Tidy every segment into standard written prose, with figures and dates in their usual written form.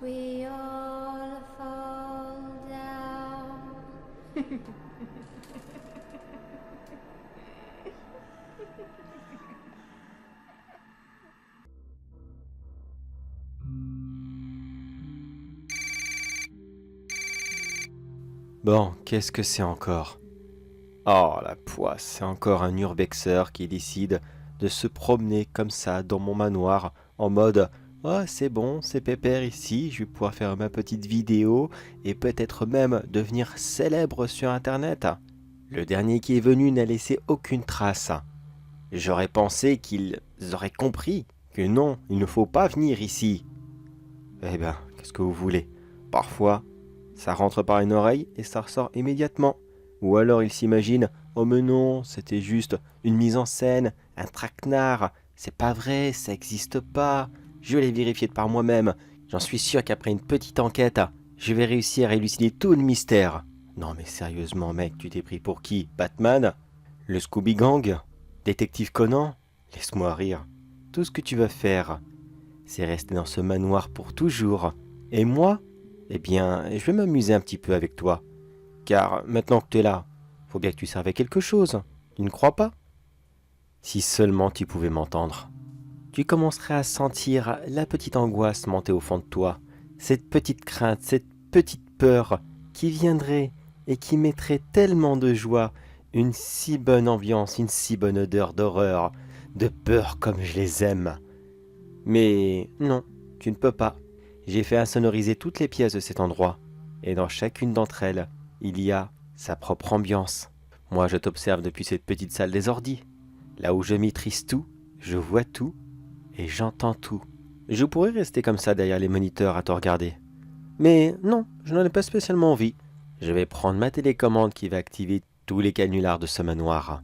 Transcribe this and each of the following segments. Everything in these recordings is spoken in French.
we all fall down. Bon, qu'est-ce que c'est encore? Oh, la poisse, c'est encore un urbexeur qui décide de se promener comme ça dans mon manoir en mode «Oh, c'est bon, c'est pépère ici, je vais pouvoir faire ma petite vidéo et peut-être même devenir célèbre sur Internet.» Le dernier qui est venu n'a laissé aucune trace. J'aurais pensé qu'ils auraient compris que non, il ne faut pas venir ici. Eh ben, qu'est-ce que vous voulez? Parfois, ça rentre par une oreille et ça ressort immédiatement. Ou alors ils s'imaginent «Oh mais non, c'était juste une mise en scène, un traquenard, c'est pas vrai, ça existe pas, je l'ai vérifié par moi-même, j'en suis sûr qu'après une petite enquête, je vais réussir à élucider tout le mystère.» Non mais sérieusement mec, tu t'es pris pour qui? Batman? Le Scooby Gang? Détective Conan? Laisse-moi rire. Tout ce que tu vas faire, c'est rester dans ce manoir pour toujours. Et moi, eh bien, je vais m'amuser un petit peu avec toi. Car maintenant que tu es là, faut bien que tu serves à quelque chose. Tu ne crois pas? Si seulement tu pouvais m'entendre. Tu commencerais à sentir la petite angoisse monter au fond de toi. Cette petite crainte, cette petite peur qui viendrait et qui mettrait tellement de joie, une si bonne ambiance, une si bonne odeur d'horreur, de peur comme je les aime. Mais non, tu ne peux pas. J'ai fait insonoriser toutes les pièces de cet endroit, et dans chacune d'entre elles, il y a sa propre ambiance. Moi, je t'observe depuis cette petite salle des ordis, là où je maîtrise tout, je vois tout, et j'entends tout. Je pourrais rester comme ça derrière les moniteurs à te regarder. Mais non, je n'en ai pas spécialement envie. Je vais prendre ma télécommande qui va activer tous les canulars de ce manoir.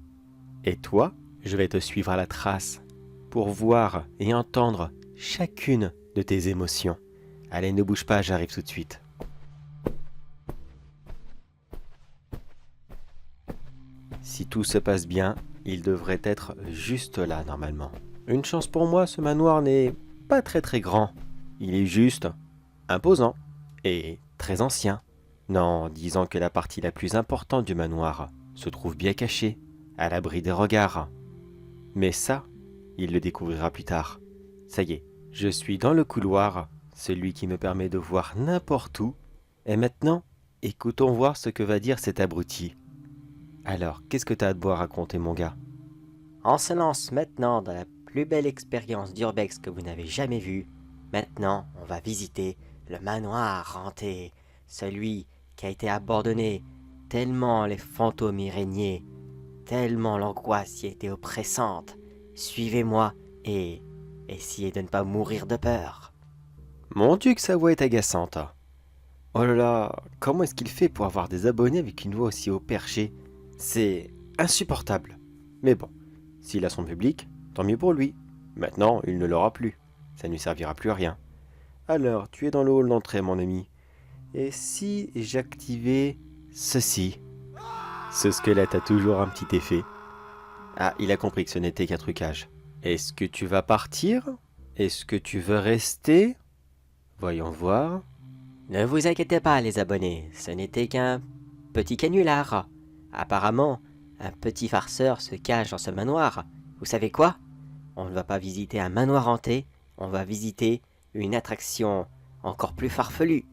Et toi, je vais te suivre à la trace pour voir et entendre chacune de tes émotions. Allez, ne bouge pas, j'arrive tout de suite. Si tout se passe bien, il devrait être juste là normalement. Une chance pour moi, ce manoir n'est pas très grand. Il est juste imposant et très ancien. Non, disons que la partie la plus importante du manoir se trouve bien cachée, à l'abri des regards. Mais ça, il le découvrira plus tard. Ça y est, je suis dans le couloir, celui qui me permet de voir n'importe où. Et maintenant, écoutons voir ce que va dire cet abruti. Alors, qu'est-ce que t'as à te boire à raconter, mon gars? On se lance maintenant dans la plus belle expérience d'urbex que vous n'avez jamais vue. Maintenant, on va visiter le manoir hanté, celui qui a été abandonné, tellement les fantômes y régnaient, tellement l'angoisse y était oppressante. Suivez-moi et essayez de ne pas mourir de peur. Mon Dieu, que sa voix est agaçante. Oh là là, comment est-ce qu'il fait pour avoir des abonnés avec une voix aussi haut perché? C'est insupportable. Mais bon, s'il a son public, tant mieux pour lui. Maintenant, il ne l'aura plus. Ça ne lui servira plus à rien. Alors, tu es dans le hall d'entrée, mon ami. Et si j'activais ceci? Ce squelette a toujours un petit effet. Ah, il a compris que ce n'était qu'un trucage. Est-ce que tu vas partir? Est-ce que tu veux rester? Voyons voir. Ne vous inquiétez pas, les abonnés, ce n'était qu'un petit canular. Apparemment, un petit farceur se cache dans ce manoir. Vous savez quoi? On ne va pas visiter un manoir hanté, on va visiter une attraction encore plus farfelue.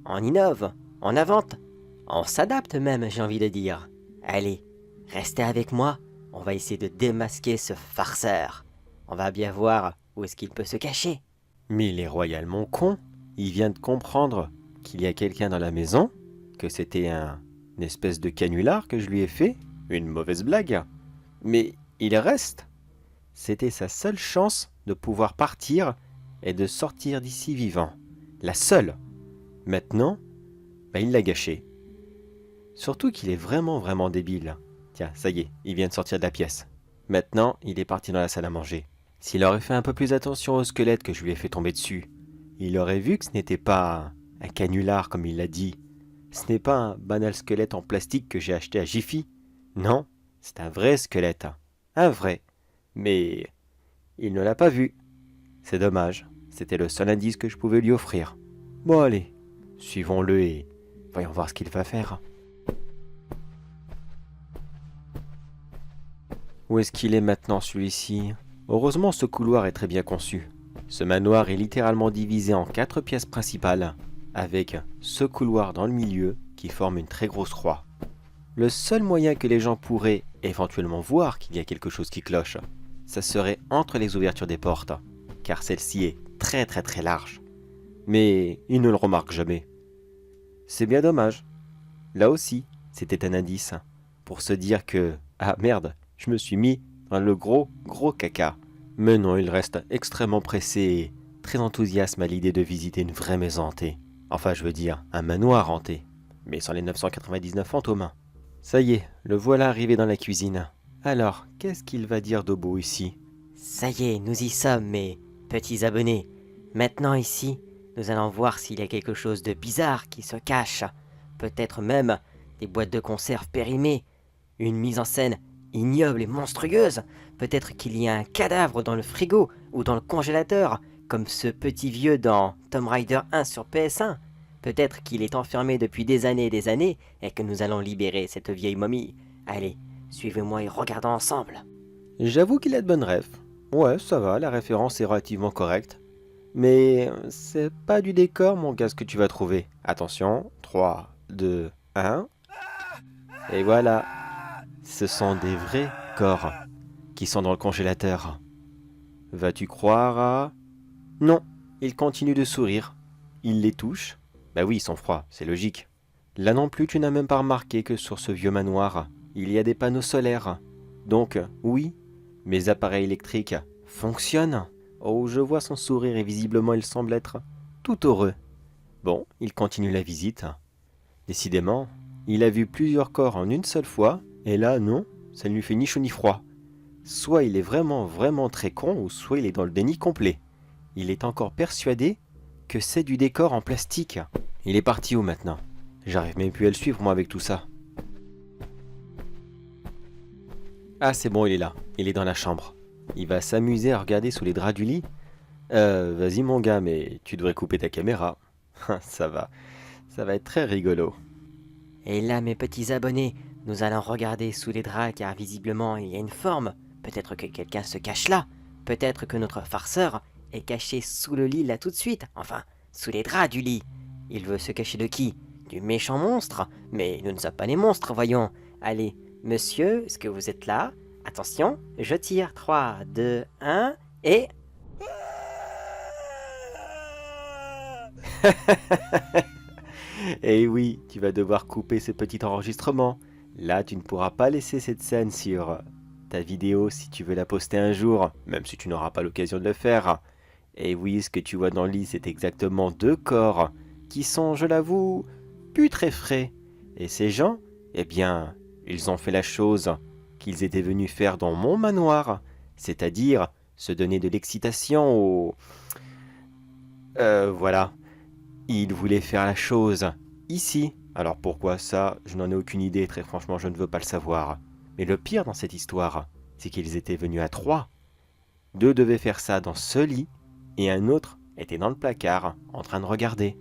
On innove, on invente, on s'adapte même, j'ai envie de dire. Allez, restez avec moi, on va essayer de démasquer ce farceur. On va bien voir où est-ce qu'il peut se cacher. Mais il est royalement con. Il vient de comprendre qu'il y a quelqu'un dans la maison, que c'était une espèce de canular que je lui ai fait, une mauvaise blague. Mais il reste. C'était sa seule chance de pouvoir partir et de sortir d'ici vivant. La seule. Maintenant, il l'a gâché. Surtout qu'il est vraiment débile. Tiens, ça y est, il vient de sortir de la pièce. Maintenant, il est parti dans la salle à manger. S'il aurait fait un peu plus attention au squelette que je lui ai fait tomber dessus, il aurait vu que ce n'était pas un canular comme il l'a dit. Ce n'est pas un banal squelette en plastique que j'ai acheté à Jiffy. Non, c'est un vrai squelette. Un vrai. Mais il ne l'a pas vu. C'est dommage. C'était le seul indice que je pouvais lui offrir. Bon allez, suivons-le et voyons voir ce qu'il va faire. Où est-ce qu'il est maintenant celui-ci? Heureusement ce couloir est très bien conçu. Ce manoir est littéralement divisé en 4 pièces principales, avec ce couloir dans le milieu qui forme une très grosse croix. Le seul moyen que les gens pourraient éventuellement voir qu'il y a quelque chose qui cloche, ça serait entre les ouvertures des portes, car celle-ci est très très très large. Mais ils ne le remarquent jamais. C'est bien dommage. Là aussi, c'était un indice pour se dire que « Ah merde, je me suis mis dans le gros caca ». Mais non, il reste extrêmement pressé et très enthousiaste à l'idée de visiter une vraie maison hantée. Enfin, je veux dire, un manoir hanté, mais sans les 999 fantômes. Ça y est, le voilà arrivé dans la cuisine. Alors, qu'est-ce qu'il va dire de beau ici? Ça y est, nous y sommes, mes petits abonnés. Maintenant ici, nous allons voir s'il y a quelque chose de bizarre qui se cache. Peut-être même des boîtes de conserve périmées, une mise en scène ignoble et monstrueuse. Peut-être qu'il y a un cadavre dans le frigo ou dans le congélateur, comme ce petit vieux dans Tomb Raider 1 sur PS1. Peut-être qu'il est enfermé depuis des années et que nous allons libérer cette vieille momie. Allez, suivez-moi et regardons ensemble. J'avoue qu'il a de bonnes rêves. Ouais, ça va, la référence est relativement correcte. Mais c'est pas du décor, mon gars, ce que tu vas trouver. Attention, 3, 2, 1. Et voilà. Ce sont des vrais corps qui sont dans le congélateur. Vas-tu croire à... Non, il continue de sourire. Il les touche. Bah oui, ils sont froids, c'est logique. Là non plus, tu n'as même pas remarqué que sur ce vieux manoir, il y a des panneaux solaires. Donc, oui, mes appareils électriques fonctionnent. Oh, je vois son sourire et visiblement il semble être tout heureux. Bon, il continue la visite. Décidément, il a vu plusieurs corps en une seule fois, et là, non, ça ne lui fait ni chaud ni froid. Soit il est vraiment très con, ou soit il est dans le déni complet. Il est encore persuadé que c'est du décor en plastique. Il est parti où maintenant? J'arrive même plus à le suivre moi avec tout ça. Ah c'est bon, il est là. Il est dans la chambre. Il va s'amuser à regarder sous les draps du lit. Vas-y mon gars, mais tu devrais couper ta caméra. Ça va être très rigolo. Et là, mes petits abonnés, nous allons regarder sous les draps car visiblement il y a une forme. Peut-être que quelqu'un se cache là. Peut-être que notre farceur est caché sous le lit là tout de suite. Enfin, sous les draps du lit. Il veut se cacher de qui? Du méchant monstre? Mais nous ne sommes pas des monstres, voyons. Allez, monsieur, est-ce que vous êtes là? Attention, je tire. 3, 2, 1, et... Et oui, tu vas devoir couper ce petit enregistrement. Là, tu ne pourras pas laisser cette scène sur ta vidéo si tu veux la poster un jour, même si tu n'auras pas l'occasion de le faire. Et oui, ce que tu vois dans le lit, c'est exactement 2 corps qui sont, je l'avoue, plus très frais. Et ces gens, eh bien, ils ont fait la chose qu'ils étaient venus faire dans mon manoir, c'est-à-dire se donner de l'excitation au... voilà. Ils voulaient faire la chose ici. Alors pourquoi ça, je n'en ai aucune idée, très franchement, je ne veux pas le savoir. Mais le pire dans cette histoire, c'est qu'ils étaient venus à 3. 2 devaient faire ça dans ce lit, et un autre était dans le placard, en train de regarder.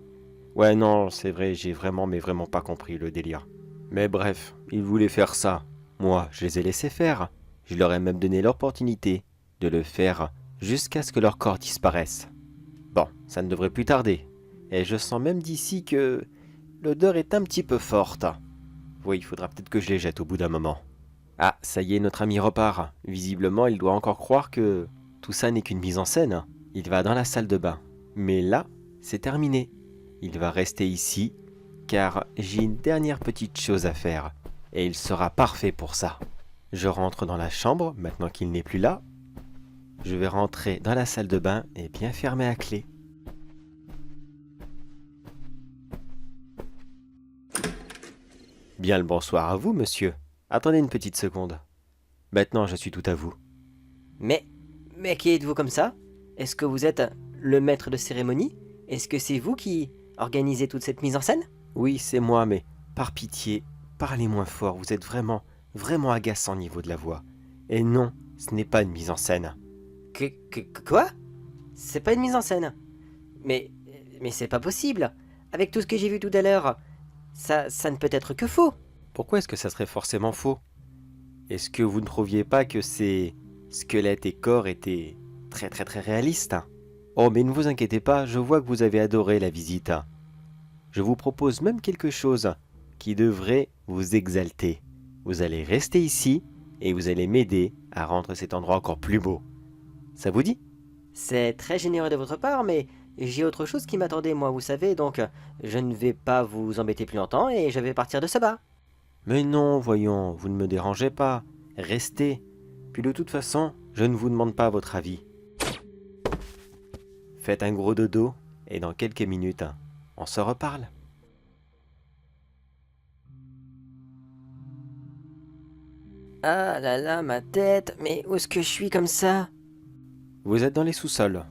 Ouais non, c'est vrai, j'ai vraiment pas compris le délire. Mais bref, ils voulaient faire ça. Moi, je les ai laissés faire. Je leur ai même donné l'opportunité de le faire jusqu'à ce que leur corps disparaisse. Bon, ça ne devrait plus tarder. Et je sens même d'ici que l'odeur est un petit peu forte. Oui, il faudra peut-être que je les jette au bout d'un moment. Ah, ça y est, notre ami repart. Visiblement, il doit encore croire que tout ça n'est qu'une mise en scène. Il va dans la salle de bain. Mais là, c'est terminé. Il va rester ici, car j'ai une dernière petite chose à faire. Et il sera parfait pour ça. Je rentre dans la chambre, maintenant qu'il n'est plus là. Je vais rentrer dans la salle de bain et bien fermer à clé. Bien le bonsoir à vous, monsieur. Attendez une petite seconde. Maintenant, je suis tout à vous. Mais qui êtes-vous comme ça? Est-ce que vous êtes le maître de cérémonie? Est-ce que c'est vous qui organisez toute cette mise en scène? Oui, c'est moi, mais par pitié, parlez moins fort. Vous êtes vraiment agaçant au niveau de la voix. Et non, ce n'est pas une mise en scène. Quoi? C'est pas une mise en scène. Mais Mais c'est pas possible. Avec tout ce que j'ai vu tout à l'heure, ça ne peut être que faux. Pourquoi est-ce que ça serait forcément faux? Est-ce que vous ne trouviez pas que ces squelettes et corps étaient très très très réalistes? Oh, mais ne vous inquiétez pas, je vois que vous avez adoré la visite. Je vous propose même quelque chose qui devrait vous exalter. Vous allez rester ici et vous allez m'aider à rendre cet endroit encore plus beau. Ça vous dit? C'est très généreux de votre part, mais j'ai autre chose qui m'attendait, moi, vous savez, donc je ne vais pas vous embêter plus longtemps et je vais partir de ce bas. Mais non, voyons, vous ne me dérangez pas. Restez. Puis de toute façon, je ne vous demande pas votre avis. Faites un gros dodo et dans quelques minutes, on se reparle. Ah là là, ma tête, mais où est-ce que je suis comme ça? Vous êtes dans les sous-sols.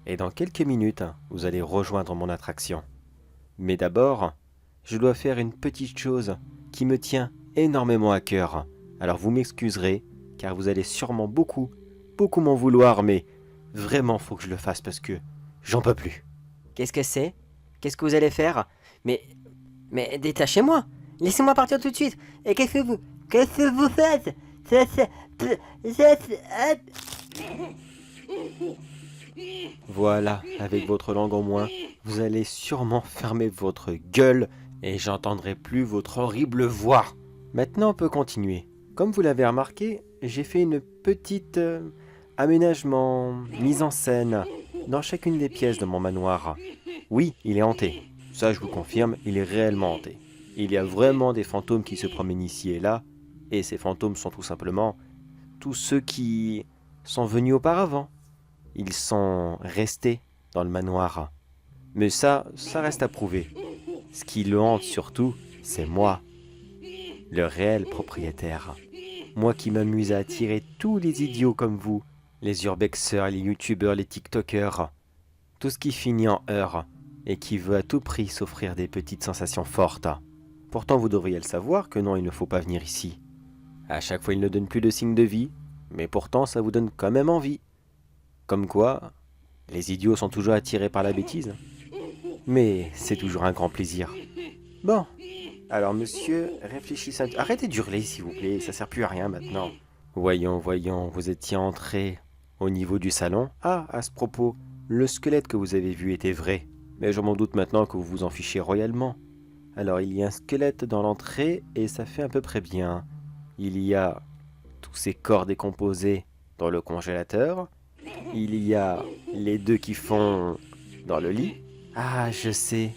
Et dans quelques minutes, vous allez rejoindre mon attraction. Mais d'abord, je dois faire une petite chose qui me tient énormément à cœur. Alors vous m'excuserez, car vous allez sûrement beaucoup m'en vouloir, mais vraiment faut que je le fasse parce que j'en peux plus. Qu'est-ce que c'est? Qu'est-ce que vous allez faire? Mais détachez-moi! Laissez-moi partir tout de suite! Et qu'est-ce que vous faites? Voilà, avec votre langue en moins, vous allez sûrement fermer votre gueule et j'entendrai plus votre horrible voix. Maintenant, on peut continuer. Comme vous l'avez remarqué, j'ai fait une petite aménagement, mise en scène dans chacune des pièces de mon manoir. Oui, il est hanté. Ça, je vous confirme, il est réellement hanté. Il y a vraiment des fantômes qui se promènent ici et là, et ces fantômes sont tout simplement tous ceux qui sont venus auparavant. Ils sont restés dans le manoir. Mais ça reste à prouver. Ce qui le hante surtout, c'est moi, le réel propriétaire. Moi qui m'amuse à attirer tous les idiots comme vous, les urbexeurs, les youtubeurs, les tiktokers, tout ce qui finit en heure et qui veut à tout prix s'offrir des petites sensations fortes. Pourtant vous devriez le savoir que non, il ne faut pas venir ici. À chaque fois il ne donne plus de signes de vie, mais pourtant ça vous donne quand même envie. Comme quoi, les idiots sont toujours attirés par la bêtise. Mais c'est toujours un grand plaisir. Bon, alors monsieur, réfléchissez à... Arrêtez d'hurler s'il vous plaît, ça sert plus à rien maintenant. Voyons, vous étiez entré au niveau du salon. Ah, à ce propos, le squelette que vous avez vu était vrai. Mais je m'en doute maintenant que vous vous en fichez royalement. Alors il y a un squelette dans l'entrée et ça fait à peu près bien. Il y a tous ces corps décomposés dans le congélateur. Il y a les deux qui font dans le lit. Ah, je sais.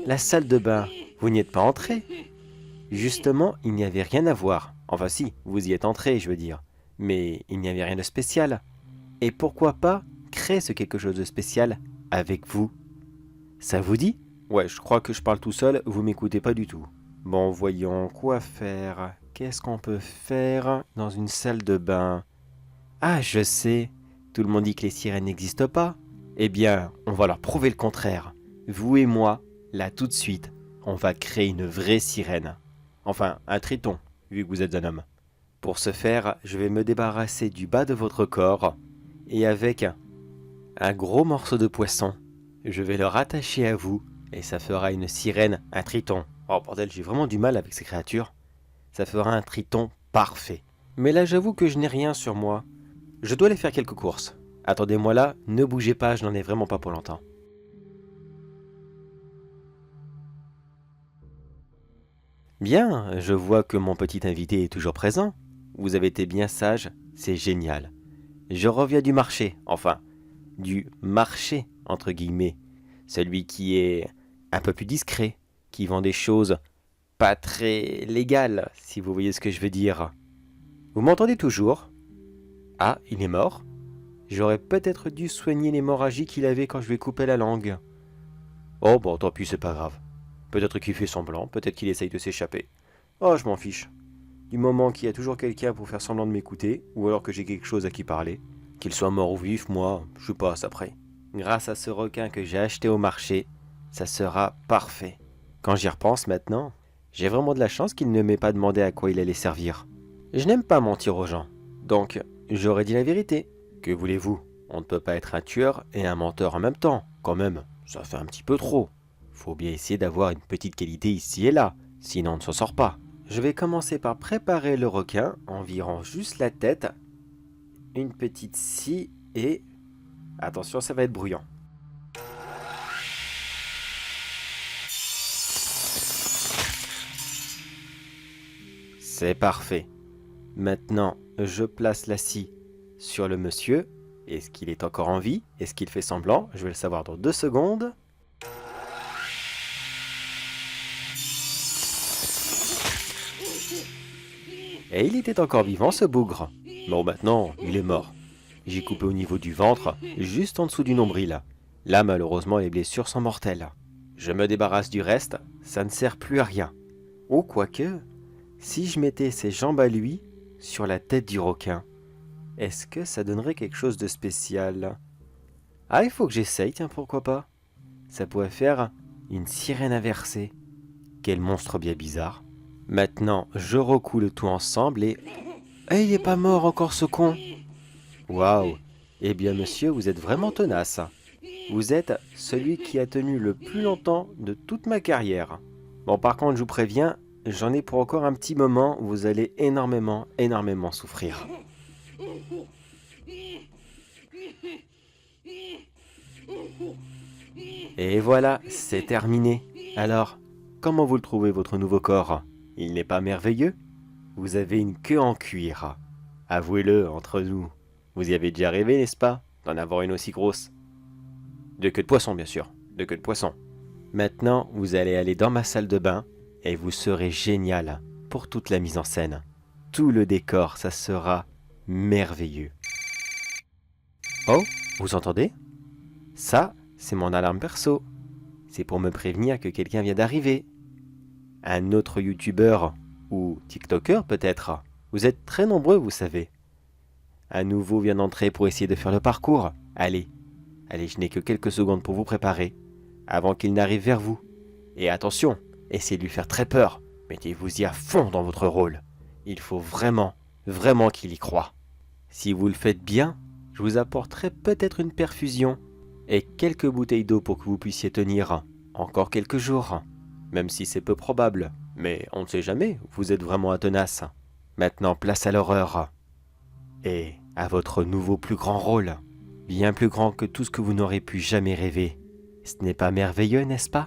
La salle de bain. Vous n'y êtes pas entré. Justement, il n'y avait rien à voir. Enfin si, vous y êtes entré, je veux dire. Mais il n'y avait rien de spécial. Et pourquoi pas créer ce quelque chose de spécial avec vous? Ça vous dit? Ouais, je crois que je parle tout seul, vous m'écoutez pas du tout. Bon, voyons, quoi faire? Qu'est-ce qu'on peut faire dans une salle de bain? Ah, je sais. Tout le monde dit que les sirènes n'existent pas. Eh bien, on va leur prouver le contraire. Vous et moi, là tout de suite, on va créer une vraie sirène. Enfin, un triton, vu que vous êtes un homme. Pour ce faire, je vais me débarrasser du bas de votre corps et avec un gros morceau de poisson, je vais le rattacher à vous et ça fera une sirène, un triton. Oh bordel, j'ai vraiment du mal avec ces créatures. Ça fera un triton parfait. Mais là, j'avoue que je n'ai rien sur moi. Je dois aller faire quelques courses. Attendez-moi là, ne bougez pas, je n'en ai vraiment pas pour longtemps. Bien, je vois que mon petit invité est toujours présent. Vous avez été bien sage, c'est génial. Je reviens du marché, enfin, du marché, entre guillemets. Celui qui est un peu plus discret, qui vend des choses pas très légales, si vous voyez ce que je veux dire. Vous m'entendez toujours? Ah, il est mort? J'aurais peut-être dû soigner l'hémorragie qu'il avait quand je lui ai coupé la langue. Oh bon, tant pis, c'est pas grave. Peut-être qu'il fait semblant, peut-être qu'il essaye de s'échapper. Oh, je m'en fiche. Du moment qu'il y a toujours quelqu'un pour faire semblant de m'écouter, ou alors que j'ai quelque chose à qui parler, qu'il soit mort ou vif, moi, je passe après. Grâce à ce requin que j'ai acheté au marché, ça sera parfait. Quand j'y repense maintenant, j'ai vraiment de la chance qu'il ne m'ait pas demandé à quoi il allait servir. Je n'aime pas mentir aux gens, donc j'aurais dit la vérité. Que voulez-vous? On ne peut pas être un tueur et un menteur en même temps, quand même, ça fait un petit peu trop. Faut bien essayer d'avoir une petite qualité ici et là, sinon on ne s'en sort pas. Je vais commencer par préparer le requin en virant juste la tête. Une petite scie et... Attention, ça va être bruyant. C'est parfait. Maintenant, je place la scie sur le monsieur. Est-ce qu'il est encore en vie? Est-ce qu'il fait semblant? Je vais le savoir dans 2 secondes. Et il était encore vivant, ce bougre. Bon, maintenant, il est mort. J'ai coupé au niveau du ventre, juste en dessous du nombril. Là, malheureusement, les blessures sont mortelles. Je me débarrasse du reste, ça ne sert plus à rien. Oh, quoique, si je mettais ses jambes à lui sur la tête du requin, est-ce que ça donnerait quelque chose de spécial? Ah, il faut que j'essaye, tiens, pourquoi pas? Ça pourrait faire une sirène inversée. Quel monstre bien bizarre. Maintenant, je recoue le tout ensemble et... Eh, il est pas mort encore, ce con! Waouh! Eh bien, monsieur, vous êtes vraiment tenace. Vous êtes celui qui a tenu le plus longtemps de toute ma carrière. Bon, par contre, je vous préviens, j'en ai pour encore un petit moment, vous allez énormément souffrir. Et voilà, c'est terminé. Alors, comment vous le trouvez, votre nouveau corps? Il n'est pas merveilleux? Vous avez une queue en cuir. Avouez-le, entre nous. Vous y avez déjà rêvé, n'est-ce pas, d'en avoir une aussi grosse? De queue de poisson, bien sûr. De queue de poisson. Maintenant, vous allez aller dans ma salle de bain et vous serez génial pour toute la mise en scène. Tout le décor, ça sera merveilleux. Oh, vous entendez? Ça, c'est mon alarme perso. C'est pour me prévenir que quelqu'un vient d'arriver. Un autre youtubeur ou tiktoker peut-être. Vous êtes très nombreux, vous savez. Un nouveau vient d'entrer pour essayer de faire le parcours. Allez, je n'ai que quelques secondes pour vous préparer, avant qu'il n'arrive vers vous. Et attention, essayez de lui faire très peur. Mettez-vous-y à fond dans votre rôle. Il faut vraiment qu'il y croie. Si vous le faites bien, je vous apporterai peut-être une perfusion et quelques bouteilles d'eau pour que vous puissiez tenir encore quelques jours. Même si c'est peu probable, mais on ne sait jamais, vous êtes vraiment un tenace. Maintenant, place à l'horreur. Et à votre nouveau plus grand rôle. Bien plus grand que tout ce que vous n'aurez pu jamais rêver. Ce n'est pas merveilleux, n'est-ce pas?